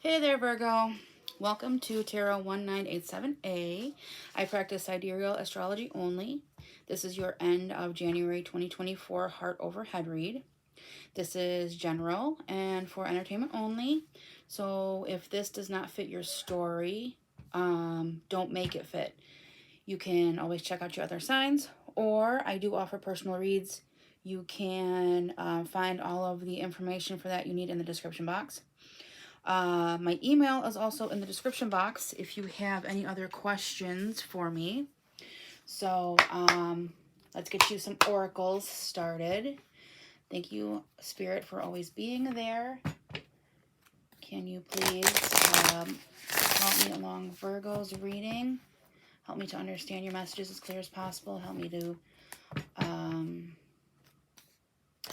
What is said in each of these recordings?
Hey there, Virgo. Welcome to Tarot 1987A. I practice sidereal astrology only. This is your end of January 2024 heart over head read. This is general and for entertainment only. So if this does not fit your story, don't make it fit. You can always check out your other signs, or I do offer personal reads. You can find all of the information for that you need in the description box. My email is also in the description box if you have any other questions for me. So let's get you some oracles started. Thank you, Spirit, for always being there. Can you please help me along Virgo's reading? Help me to understand your messages as clear as possible. Help me to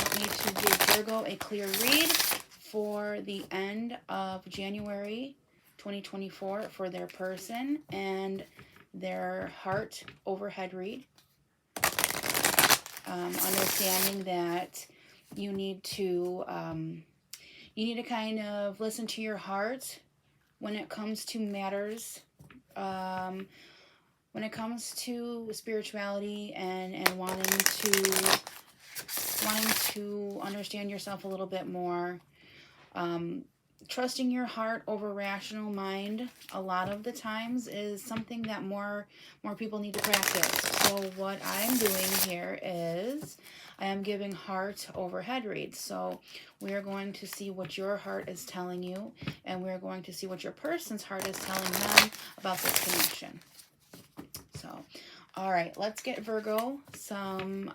give Virgo a clear read for the end of January 2024 for their person and their heart overhead read. Understanding that you need to kind of listen to your heart when it comes to matters, when it comes to spirituality and wanting to understand yourself a little bit more. Trusting your heart over rational mind a lot of the times is something that more people need to practice. So what I'm doing here is I am giving heart over head reads. So we are going to see what your heart is telling you, and we're going to see what your person's heart is telling them about this connection. So, all right, let's get Virgo some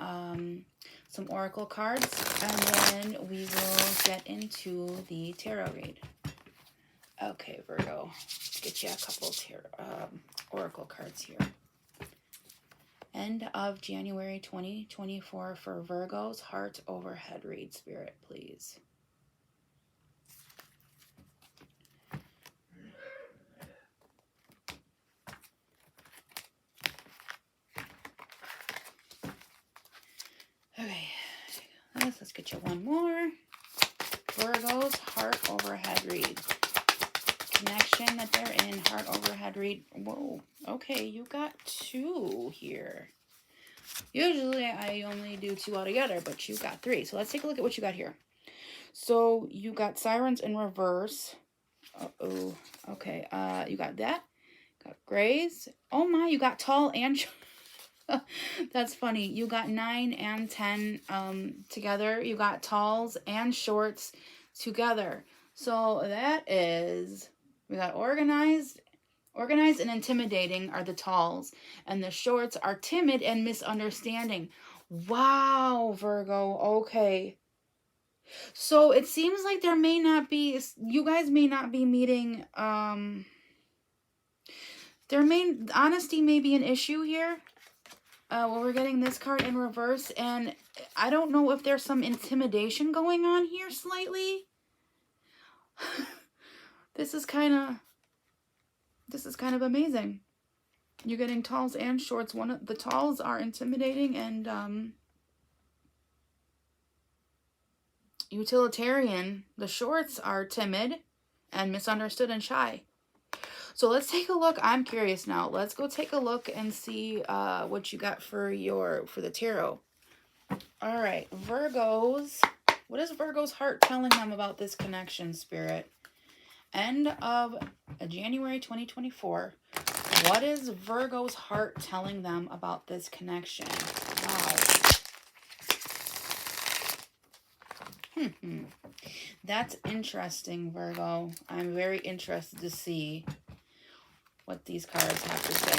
oracle cards, and then we will get into the tarot read. Okay, Virgo, let's get you a couple oracle cards here. End of January 2024 for Virgo's heart overhead read. Spirit, please. Okay, let's get you one more. Virgo's heart overhead read. Connection that they're in, heart overhead read. Whoa, okay, you got two here. Usually I only do two altogether, but you got three. So let's take a look at what you got here. So you got sirens in reverse. Uh-oh, okay, you got that. Got grays. Oh my, you got tall and that's funny. You got 9 and 10 together. You got talls and shorts together. So that is, we got organized and intimidating are the talls, and the shorts are timid and misunderstanding. Wow, Virgo. Okay. So it seems like there may not be, you guys may not be meeting, honesty may be an issue here. Well, we're getting this card in reverse, and I don't know if there's some intimidation going on here slightly. This is kind of amazing. You're getting talls and shorts. One of the talls are intimidating and utilitarian. The shorts are timid and misunderstood and shy. So let's take a look. I'm curious now. Let's go take a look and see what you got for the tarot. All right, Virgos. What is Virgo's heart telling them about this connection, Spirit? End of January 2024. What is Virgo's heart telling them about this connection? Wow. That's interesting, Virgo. I'm very interested to see what these cards have to say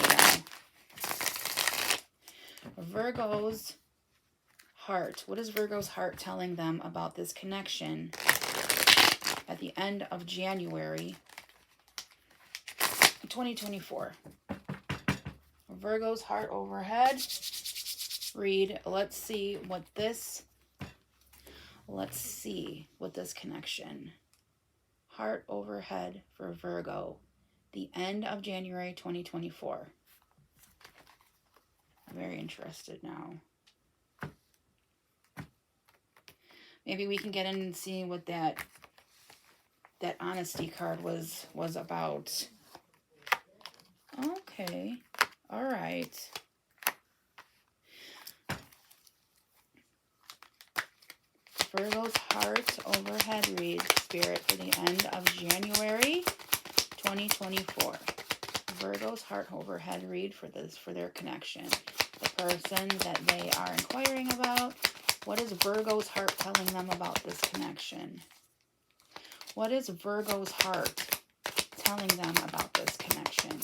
now. Virgo's heart. What is Virgo's heart telling them about this connection at the end of January 2024? Virgo's heart overhead read. Let's see what this connection. Heart overhead for Virgo. The end of January 2024. I'm very interested now. Maybe we can get in and see what that that honesty card was about. Okay. All right. Virgo's heart overhead read, Spirit, for the end of January 2024. Virgo's heart overhead read for their connection. The person that they are inquiring about. What is Virgo's heart telling them about this connection? What is Virgo's heart telling them about this connection?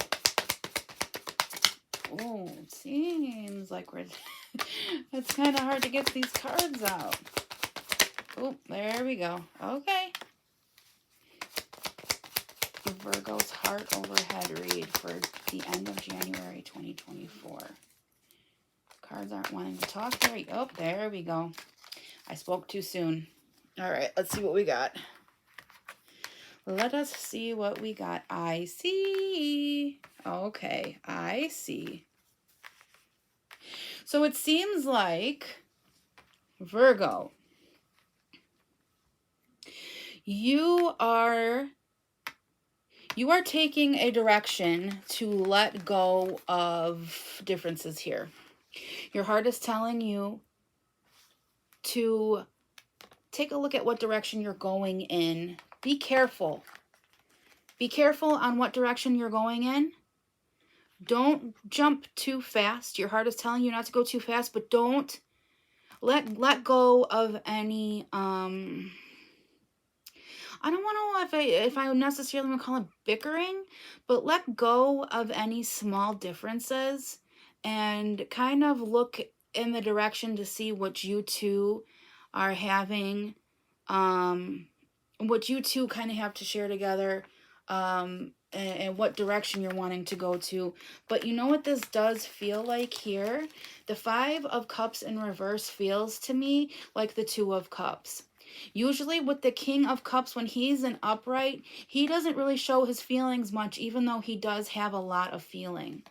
Oh, it seems like it's kind of hard to get these cards out. Oh, there we go. Okay. Virgo's heart overhead read for the end of January 2024. Cards aren't wanting to talk there. Oh, there we go. I spoke too soon. All right, let's see what we got. Let us see what we got. I see. Okay, I see. So it seems like, Virgo, you are taking a direction to let go of differences here. Your heart is telling you to take a look at what direction you're going in. Be careful. Be careful on what direction you're going in. Don't jump too fast. Your heart is telling you not to go too fast, but don't let go of any I don't want to know if I necessarily want to call it bickering, but let go of any small differences and kind of look in the direction to see what you two are having, what you two kind of have to share together, and what direction you're wanting to go to. But you know what this does feel like here? The Five of Cups in reverse feels to me like the Two of Cups. Usually with the King of Cups, when he's in upright, he doesn't really show his feelings much, even though he does have a lot of feeling.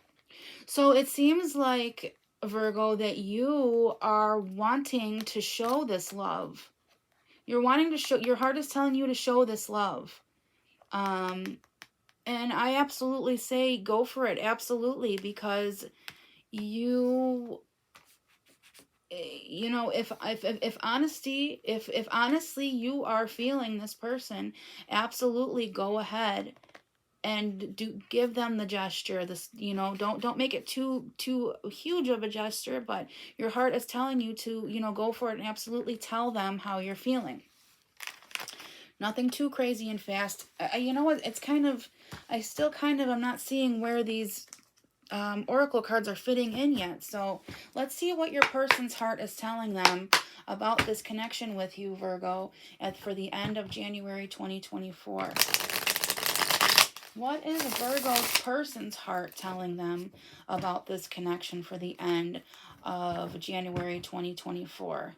So it seems like, Virgo, that you are wanting to show this love. You're wanting to show, your heart is telling you to show this love. And I absolutely say go for it. Absolutely. Because you know, if honestly you are feeling this person, absolutely go ahead and give them the gesture. This, you know, don't make it too huge of a gesture, but your heart is telling you to, you know, go for it and absolutely tell them how you're feeling. Nothing too crazy and fast. You know what? It's kind of, I still kind of, I'm not seeing where these oracle cards are fitting in yet. So let's see what your person's heart is telling them about this connection with you, Virgo, for the end of January 2024. What is Virgo's person's heart telling them about this connection for the end of January 2024?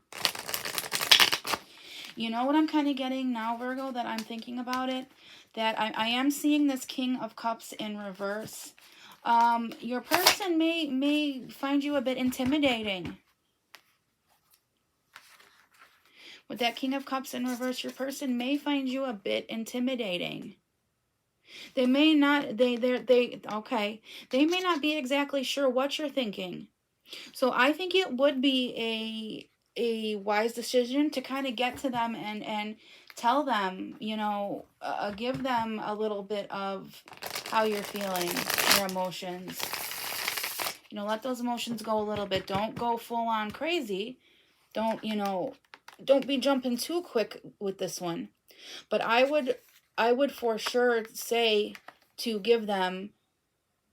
You know what I'm kind of getting now, Virgo, that I'm thinking about it? That I am seeing this King of Cups in reverse. Your person may find you a bit intimidating. With that King of Cups in reverse, your person may find you a bit intimidating. They may not, okay. They may not be exactly sure what you're thinking. So I think it would be a wise decision to kind of get to them and tell them, you know, give them a little bit of how you're feeling, your emotions. You know, let those emotions go a little bit. Don't go full on crazy. Don't, you know, don't be jumping too quick with this one. But I would for sure say to give them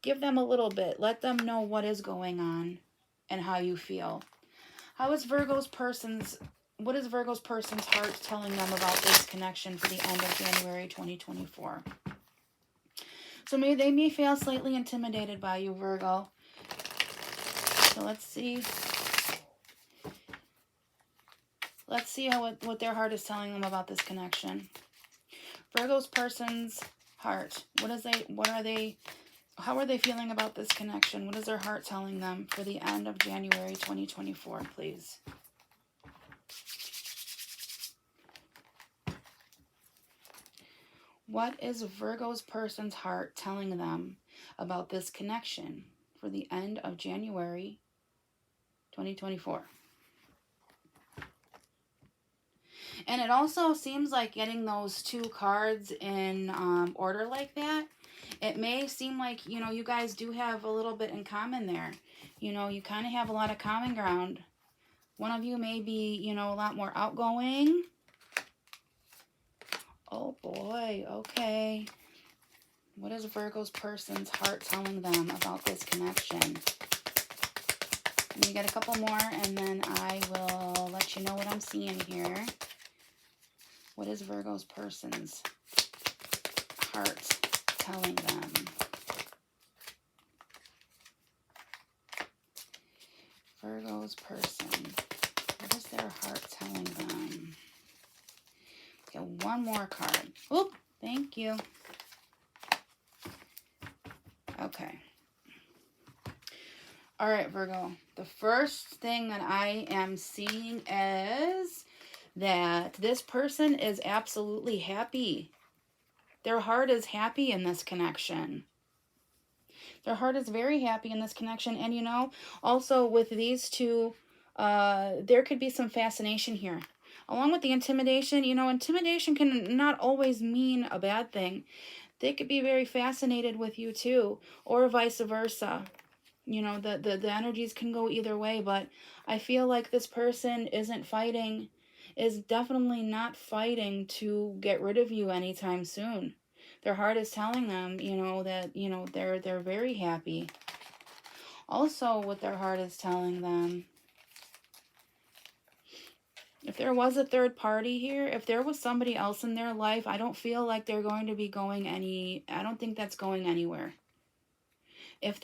a little bit. Let them know what is going on and how you feel. What is Virgo's person's heart telling them about this connection for the end of January 2024? So they may feel slightly intimidated by you, Virgo. So let's see. Let's see what their heart is telling them about this connection. Virgo's person's heart. How are they feeling about this connection? What is their heart telling them for the end of January 2024, please? What is Virgo's person's heart telling them about this connection for the end of January 2024? And it also seems like getting those two cards in order like that, it may seem like, you know, you guys do have a little bit in common there. You know, you kind of have a lot of common ground. One of you may be, you know, a lot more outgoing. Oh boy, okay. What is Virgo's person's heart telling them about this connection? And we got a couple more, and then I will let you know what I'm seeing here. What is Virgo's person's heart telling them? Virgo's person, what is their heart telling them? Okay, one more card. Oop, thank you. Okay. All right, Virgo. The first thing that I am seeing is that this person is absolutely happy. Their heart is happy in this connection. Their heart is very happy in this connection. And, you know, also with these two, there could be some fascination here. Along with the intimidation, you know, intimidation can not always mean a bad thing. They could be very fascinated with you too, or vice versa. You know, the energies can go either way, but I feel like this person isn't fighting, is definitely not fighting to get rid of you anytime soon. Their heart is telling them, you know, that, you know, they're very happy. Also, what their heart is telling them, if there was a third party here, if there was somebody else in their life, I don't feel like they're going to be going I don't think that's going anywhere. If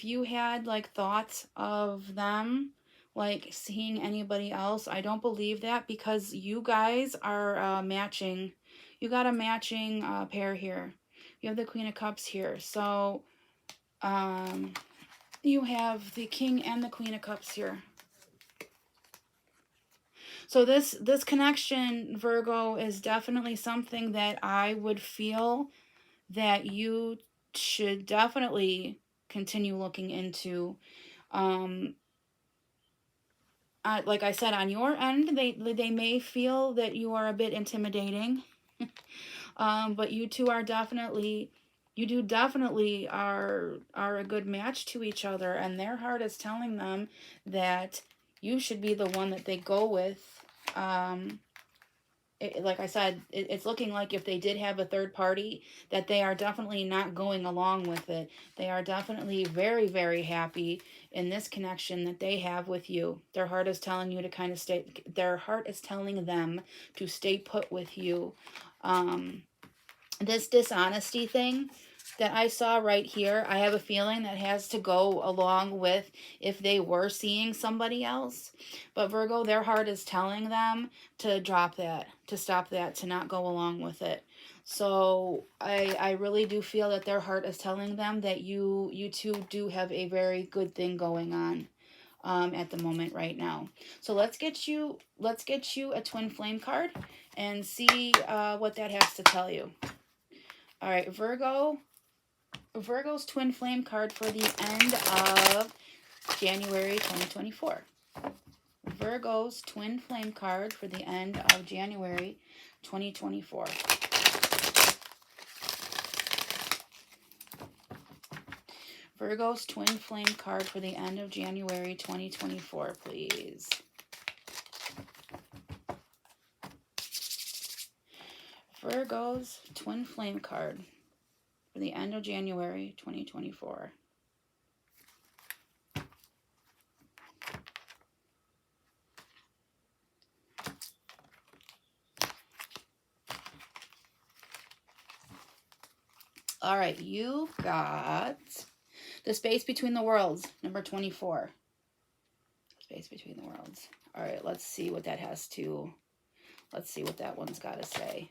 you had like thoughts of them, like seeing anybody else, I don't believe that, because you guys are matching. You got a matching pair here. You have the Queen of Cups here. So you have the King and the Queen of Cups here. So this connection, Virgo, is definitely something that I would feel that you should definitely continue looking into. Like I said, on your end, they may feel that you are a bit intimidating. But you two are definitely, are a good match to each other, and their heart is telling them that you should be the one that they go with. Like I said, it's looking like if they did have a third party, that they are definitely not going along with it. They are definitely very, very happy in this connection that they have with you. Their heart is telling you to kind of stay, their heart is telling them to stay put with you. This dishonesty thing that I saw right here, I have a feeling that has to go along with if they were seeing somebody else. But Virgo, their heart is telling them to drop that, to stop that, to not go along with it. So I really do feel that their heart is telling them that you two do have a very good thing going on at the moment right now. So let's get you a twin flame card and see what that has to tell you. All right, Virgo's twin flame card for the end of January 2024. Virgo's twin flame card for the end of January 2024. Virgo's twin flame card for the end of January 2024, please. Virgo's twin flame card for the end of January 2024. All right, you've got the space between the worlds, number 24. Space between the worlds. All right, let's see what that has to, let's see what that one's got to say.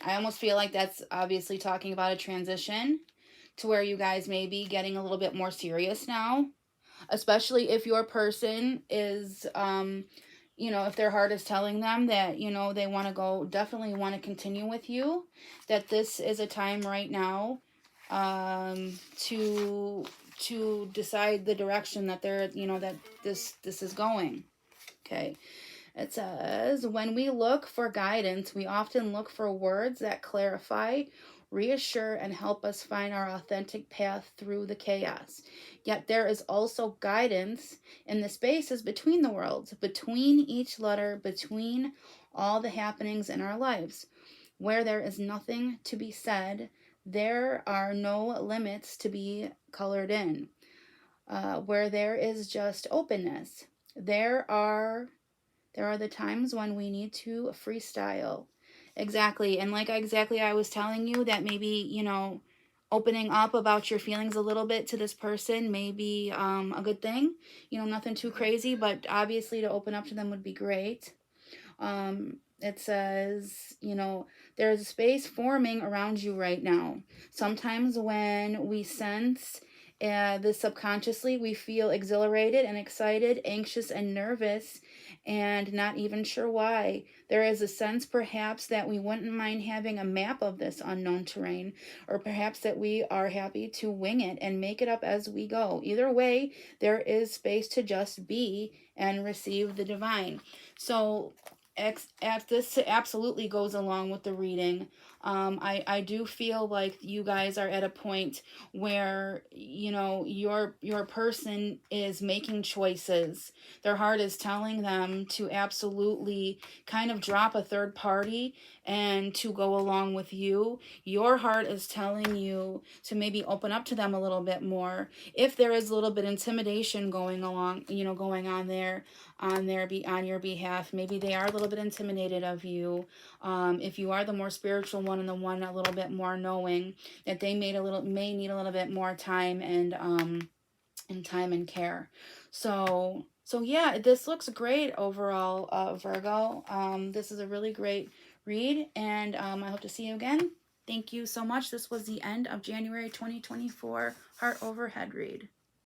I almost feel like that's obviously talking about a transition to where you guys may be getting a little bit more serious now, especially if your person is, you know, if their heart is telling them that, you know, they want to go, definitely want to continue with you, that this is a time right now to decide the direction that they're, you know, that this is going. Okay. It says, when we look for guidance, we often look for words that clarify, reassure, and help us find our authentic path through the chaos. Yet there is also guidance in the spaces between the worlds, between each letter, between all the happenings in our lives. Where there is nothing to be said, there are no limits to be colored in. Where there is just openness, there are the times when we need to freestyle. Exactly. And like exactly I was telling you that maybe, you know, opening up about your feelings a little bit to this person may be a good thing. You know, nothing too crazy, but obviously to open up to them would be great. It says, you know, there's a space forming around you right now. Sometimes when we sense this subconsciously, we feel exhilarated and excited, anxious and nervous, and not even sure why. There is a sense perhaps that we wouldn't mind having a map of this unknown terrain, or perhaps that we are happy to wing it and make it up as we go. Either way, there is space to just be and receive the divine. So this absolutely goes along with the reading. I do feel like you guys are at a point where, you know, your person is making choices. Their heart is telling them to absolutely kind of drop a third party and to go along with you. Your heart is telling you to maybe open up to them a little bit more. If there is a little bit intimidation going along, you know, going on there on your behalf, maybe they are a little bit intimidated of you. If you are the more spiritual one and the one a little bit more knowing, that they may need a little bit more time and care. So yeah, this looks great overall, Virgo. This is a really great read, and I hope to see you again. Thank you so much. This was the end of January 2024 Heart Over Head read.